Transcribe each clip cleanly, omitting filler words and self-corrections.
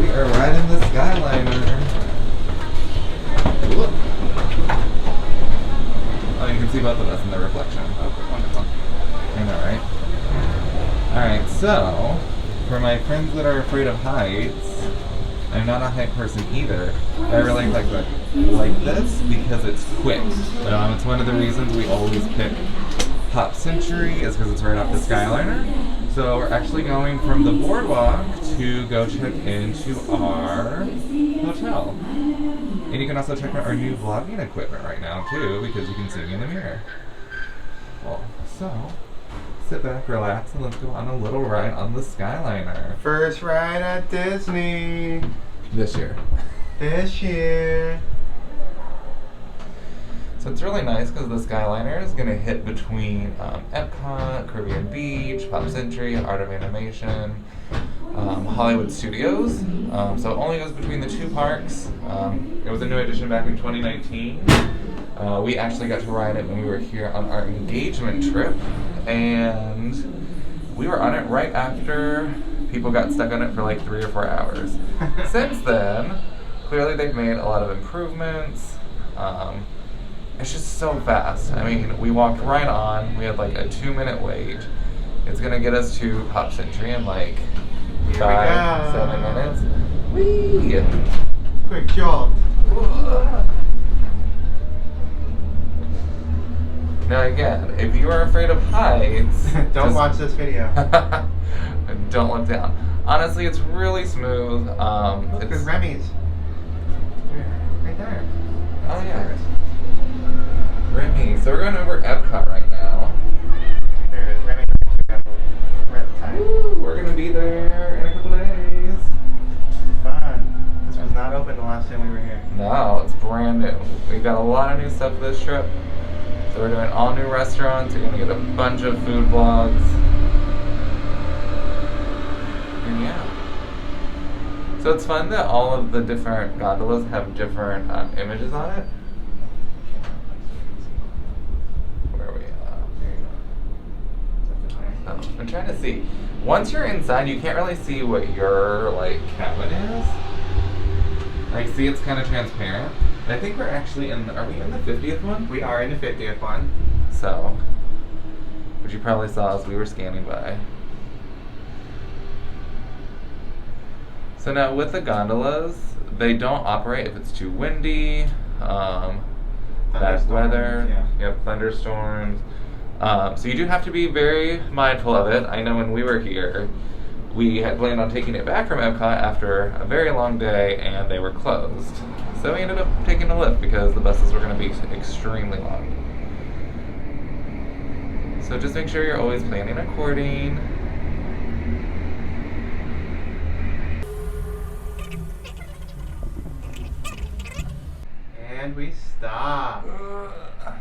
We are riding the Skyliner. Look. Oh, you can see both of us in the reflection. Oh, wonderful. I know, right? Alright, so, for my friends that are afraid of heights, I'm not a height person either. I really like this because it's quick. It's one of the reasons we always pick Pop Century is because it's right off the Skyliner. So we're actually going from the boardwalk to go check into our hotel. And you can also check out our new vlogging equipment right now too, because you can see me in the mirror. Well, so sit back, relax, and let's go on a little ride on the Skyliner. First ride at Disney. This year. This year. So it's really nice because the Skyliner is going to hit between Epcot, Caribbean Beach, Pop Century, Art of Animation, Hollywood Studios. So it only goes between the two parks. It was a new addition back in 2019. We actually got to ride it when we were here on our engagement trip, and we were on it right after people got stuck on it for like 3 or 4 hours. Since then, clearly they've made a lot of improvements. It's just so fast. I mean, we walked right on. We had like a 2-minute wait. It's gonna get us to Pop Century in like 5-7 minutes. Whee! Quick job. Now again, if you are afraid of heights, Don't watch this video. don't look down. Honestly, it's really smooth. Look, there's Remy's. Right there. Oh yeah. Remy. So we're going over Epcot right now. There it is. Remy. We're at the time. Woo, we're going to be there in a couple days. Fun. This was not open the last time we were here. No, it's brand new. We've got a lot of new stuff this trip. So we're doing all new restaurants. You're going to get a bunch of food vlogs. And yeah. So it's fun that all of the different gondolas have different images on it. Where are we? I'm trying to see. Once you're inside, you can't really see what your like cabin is. Like, see, it's kind of transparent. I think we're actually in. Are we in the 50th one? We are in the 50th one. So, which you probably saw as we were scanning by. So now with the gondolas, they don't operate if it's too windy, bad weather, thunderstorms. So you do have to be very mindful of it. I know when we were here, we had planned on taking it back from Epcot after a very long day, and they were closed. So we ended up taking a lift because the buses were going to be extremely long. So just make sure you're always planning according. And we stop. Nerve-wracking.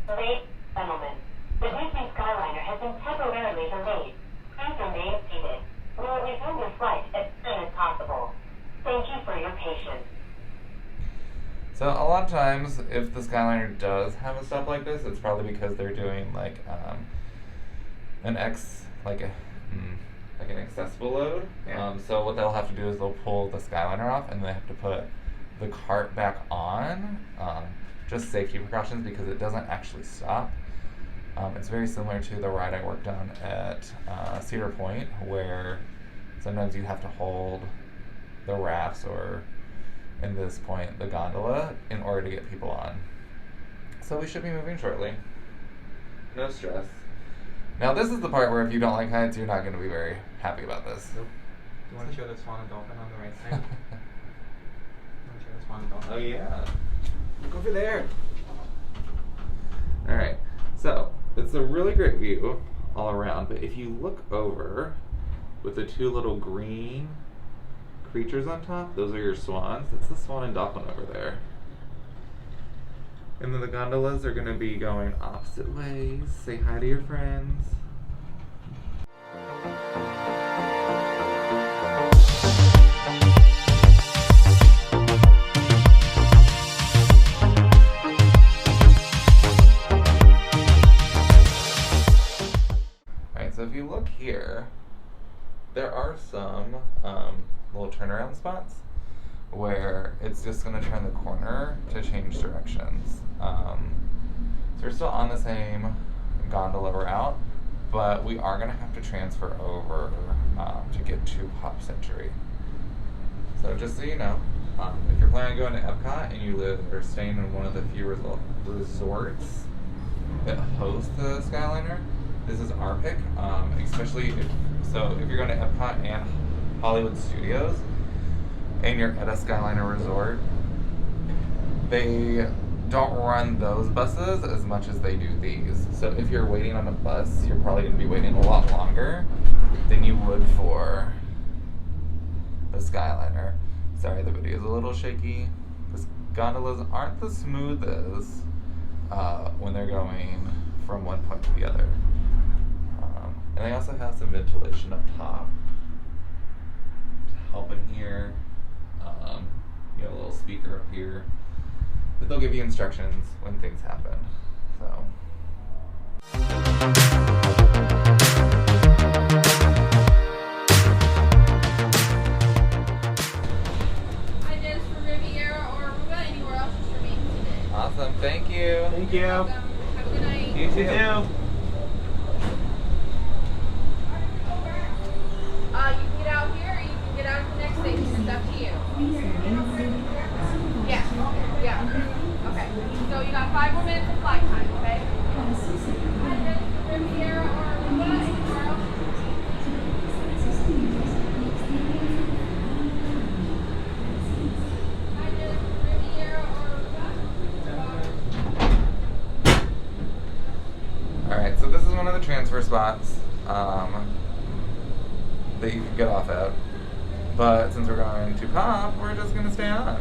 Ladies and gentlemen, the Disney Skyliner has been temporarily delayed. Please remain seated. We will resume your flight as soon as possible. Thank you for your patience. So a lot of times, if the Skyliner does have a stop like this, it's probably because they're doing like an accessible load. Yeah. So what they'll have to do is they'll pull the Skyliner off, and they have to put the cart back on. Just safety precautions because it doesn't actually stop. It's very similar to the ride I worked on at Cedar Point, where sometimes you have to hold the rafts or, in this point, the gondola in order to get people on. So we should be moving shortly. No stress. Now this is the part where if you don't like heights, you're not going to be very happy about this. Nope. Do you want to show the swan and dolphin on the right side? Want to show the swan and dolphin? Oh yeah. Look over there. Alright, so it's a really great view all around, but if you look over with the two little green creatures on top, those are your swans. That's the swan and dolphin over there. And then the gondolas are going to be going opposite ways. Say hi to your friends. Alright, so if you look here, there are some little turnaround spots where it's just going to turn the corner to change directions. So we're still on the same gondola route, but we are going to have to transfer over to get to Pop Century. So just so you know, if you're planning on going to Epcot and you live or staying in one of the few resorts that host the Skyliner, this is our pick. Especially if you're going to Epcot and Hollywood Studios and you're at a Skyliner resort, they don't run those buses as much as they do these. So if you're waiting on a bus, you're probably going to be waiting a lot longer than you would for the Skyliner. Sorry, the video is a little shaky. The gondolas aren't the smoothest when they're going from one point to the other. And they also have some ventilation up top to help in here. You have a little speaker up here, but they'll give you instructions when things happen. So. Awesome, thank you. Thank you. Have a good night. You too. You can get out here or you can get out at the next station. It's up to you. Yeah. Okay. So you got 5 more minutes of flight time, okay? Riviera or Aruba anywhere else? Riviera or Aruba? Alright, so this is one of the transfer spots that you can get off at. But since we're going to Pop, we're just going to stay on.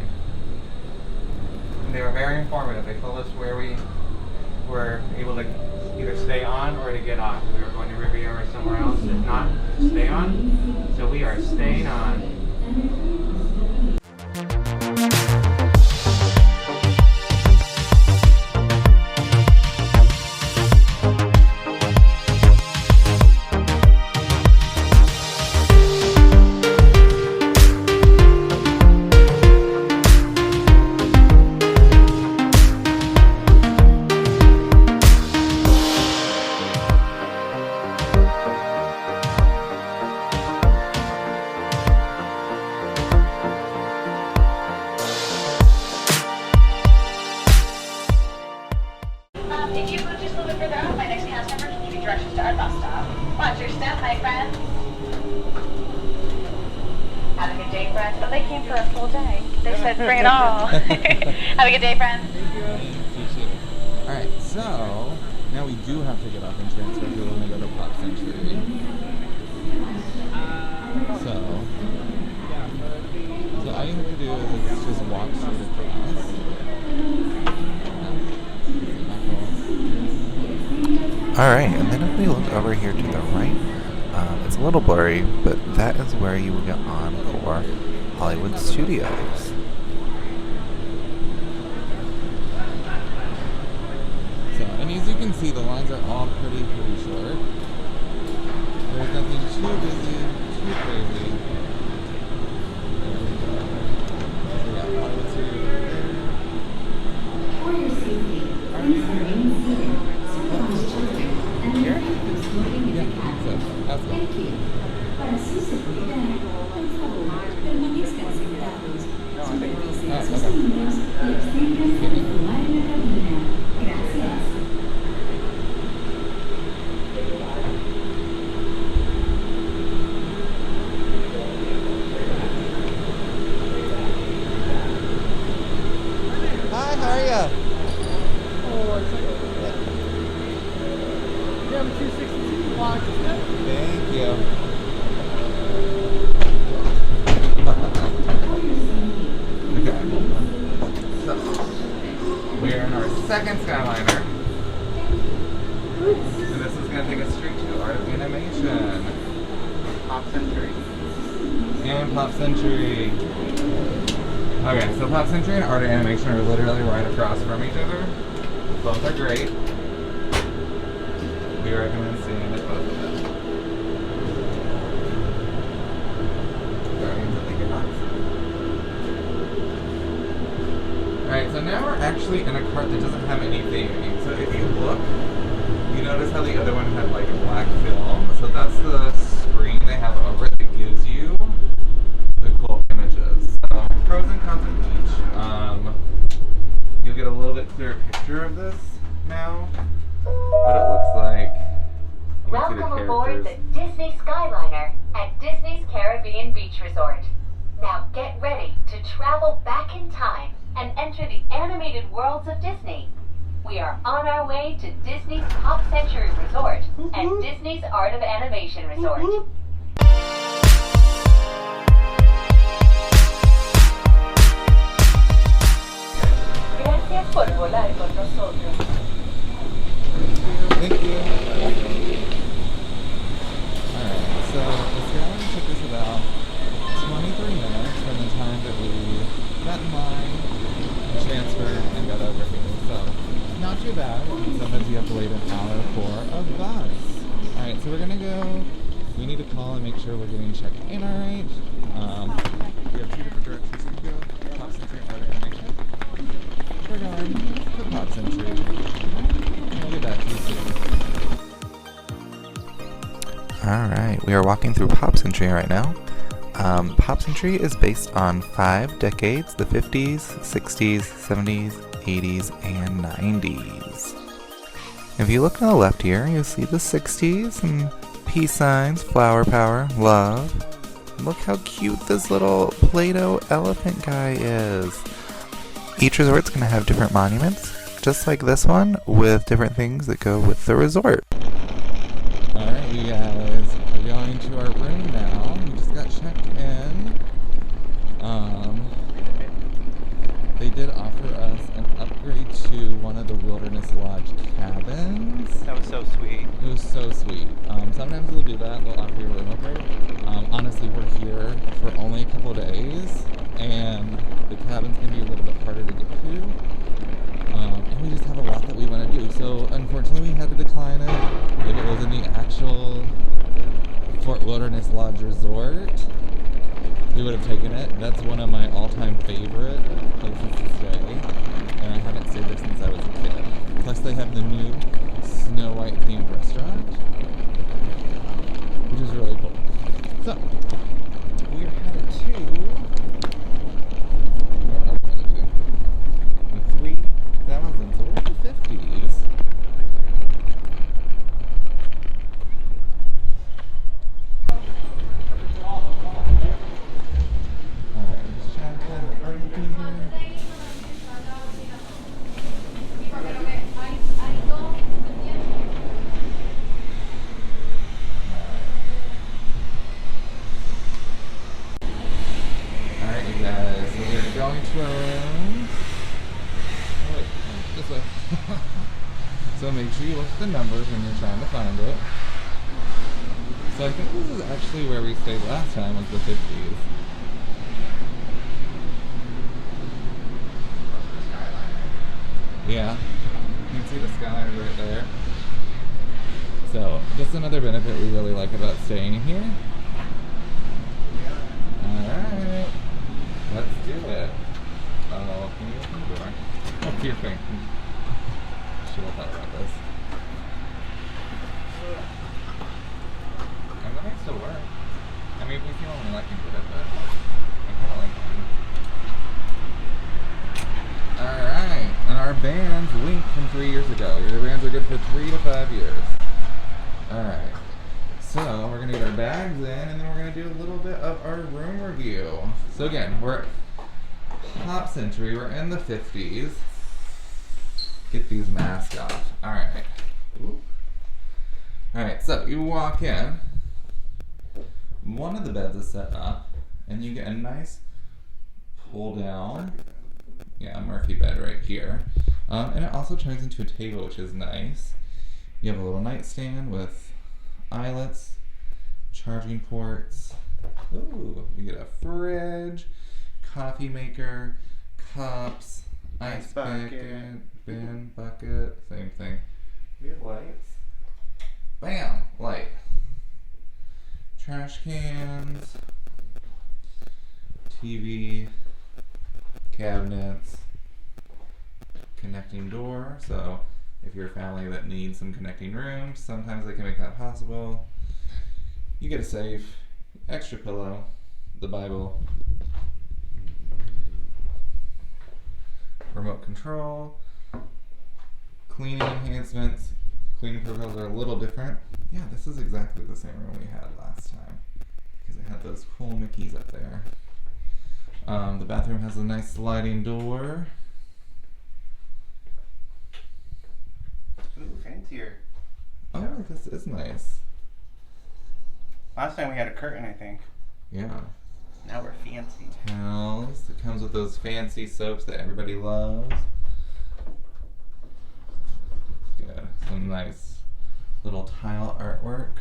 And they were very informative. They told us where we were able to either stay on or to get off. We were going to Riviera or somewhere else. If not, to stay on. So we are staying on. If you move just a little bit further up, my next cast member can give you directions to our bus stop. Watch your step, my friend. Have a good day, friend. Oh, they came for a full day. They said bring it all. Have a good day, friend. Alright, so now we do have to get off and transfer if we want to go to Pop Century. So all you have to do is just walk straight across. Alright, and then if we look over here to the right, it's a little blurry, but that is where you will get on for Hollywood Studios. So, and as you can see, the lines are all pretty short. There's nothing too busy, too crazy. There we go. So yeah, Hollywood Studios. For your safety, please remain seated. Here? Yeah, I think so. That's all. Thank you. Para su seguridad, por favor, permanezcan sentados. Supervisen Ah, sus okay. niños y absténganse de fumar en la cabina. Gracias. Hi, how are ya? Thank you. Okay. So, we are in our second Skyliner. And this is going to take us straight to Art of Animation. Pop Century. And Pop Century. Okay, so Pop Century and Art of Animation are literally right across from each other. Both are great. We recommend seeing both of them. actually in a cart that doesn't have any theming. So if you look, you notice how the other one had like a black film. So that's the screen they have over it that gives you the cool images. So pros and cons of each. You'll get a little bit clearer picture of this now. What it looks like. You can see the Welcome aboard characters. the Disney Skyliner at Disney's Caribbean Beach Resort. Now get ready to travel back in time and enter the animated worlds of Disney. We are on our way to Disney's Pop Century Resort and Disney's Art of Animation Resort. Gracias por volar con nosotros. Thank you. Alright, so the Skyliner took us about 23 minutes from the time that we got in line, transferred, and got over here. So, not too bad. Sometimes you have to wait an hour for a bus. Alright, so we're gonna go. We need to call and make sure we're getting checked in alright. We have two different directions to go. Pop Century and Art of Animation. We're going to Pop Century. We'll get back to you soon. Alright, we are walking through Pop Century right now. Pop Century is based on 5 decades, the 50s, 60s, 70s, 80s, and 90s. If you look to the left here, you'll see the 60s and peace signs, flower power, love. Look how cute this little Play-Doh elephant guy is. Each resort's going to have different monuments, just like this one, with different things that go with the resort. Alright, you guys, we're going to our room now. We just got checked in. They did offer us an upgrade to one of the Wilderness Lodge cabins. That was so sweet. It was so sweet. Sometimes they'll do that, they'll offer you a room upgrade. Honestly, we're here for only a couple of days, and the cabins can be a little bit harder to get to. And we just have a lot that we want to do. So unfortunately we had to decline it. If it was in the actual Fort Wilderness Lodge Resort, we would have taken it. That's one of my all-time favorite places to stay. And I haven't stayed there since I was a kid. Plus they have the new Snow White themed restaurant, which is really cool. So, we are headed to... the 3,000, so we're in the 50s. Alright, just trying to find the party here. Alright, you guys, so we're going to our rooms. Oh, wait, this way. So make sure you look at the numbers when you're trying to find it. So I think this is actually where we stayed last time, was the 50s. Yeah, you can see the Skyliner right there. So, just another benefit we really like about staying here. Alright, let's do it. Oh, can you open the door? Oh, your thing. She will thought about this. And the mic still works. I mean, if you feel only liking with it, but I kind of like it. Alright, and our bands linked from 3 years ago. Your bands are good for 3 to 5 years. Alright, so we're going to get our bags in, and then we're going to do a little bit of our room review. So again, we're at Pop Century, we're in the 50s. Get these masks off. Alright. Alright, so you walk in. One of the beds is set up, and you get a nice pull down, Murphy bed right here. And it also turns into a table, which is nice. You have a little nightstand with eyelets, charging ports. Ooh, you get a fridge, coffee maker, cups, ice bucket, bin, bucket, same thing. We have lights. Bam! Light. Trash cans, TV, cabinets, connecting door, so if you're a family that needs some connecting rooms, sometimes they can make that possible. You get a safe, extra pillow, the Bible, remote control, cleaning enhancements. Cleaning protocols are a little different. Yeah, this is exactly the same room we had last time because it had those cool Mickeys up there. The bathroom has a nice sliding door. Ooh, fancier. Oh, this is nice. Last time we had a curtain, I think. Yeah. Now we're fancy. Towels. It comes with those fancy soaps that everybody loves. Good. Some nice little tile artwork.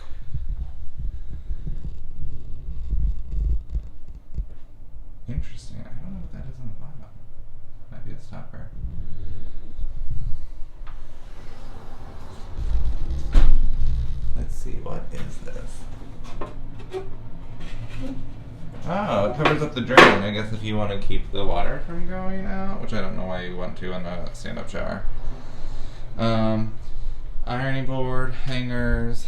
Interesting. I don't know what that is on the bottom. Might be a stopper. Let's see, what is this? Oh, it covers up the drain. I guess if you want to keep the water from going out, which I don't know why you want to in a stand-up shower. Ironing board, hangers,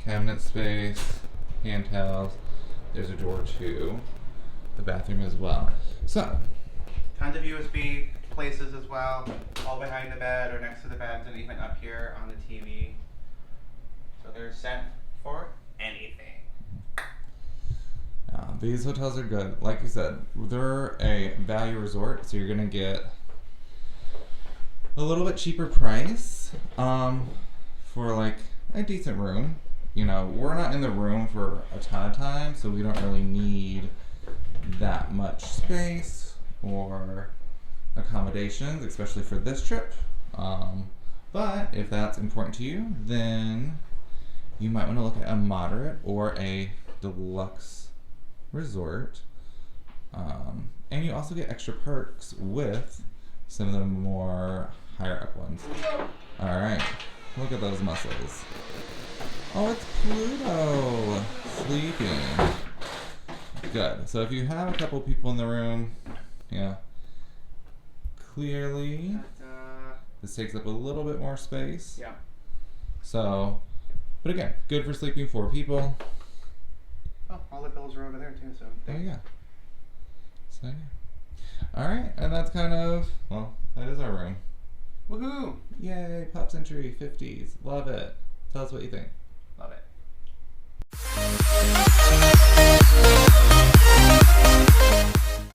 cabinet space, hand towels. There's a drawer to the bathroom as well. So, Tons of USB places as well, all behind the bed or next to the beds and even up here on the TV. So they're set for anything. these hotels are good. Like you said, they're a value resort, so you're gonna get a little bit cheaper price for like a decent room. You know, we're not in the room for a ton of time, so we don't really need that much space or accommodations, especially for this trip. But if that's important to you, then you might want to look at a moderate or a deluxe resort. And you also get extra perks with some of the more higher up ones. All right, look at those muscles. Oh, it's Pluto sleeping. Good. So if you have a couple people in the room, yeah, clearly this takes up a little bit more space. Yeah. So, but again, good for sleeping 4 people. Oh, all the bills are over there too, so. There you go. So yeah. All right, and that's kind of, well, that is our room. Woohoo! Yay, Pop Century 50s. Love it. Tell us what you think. Love it.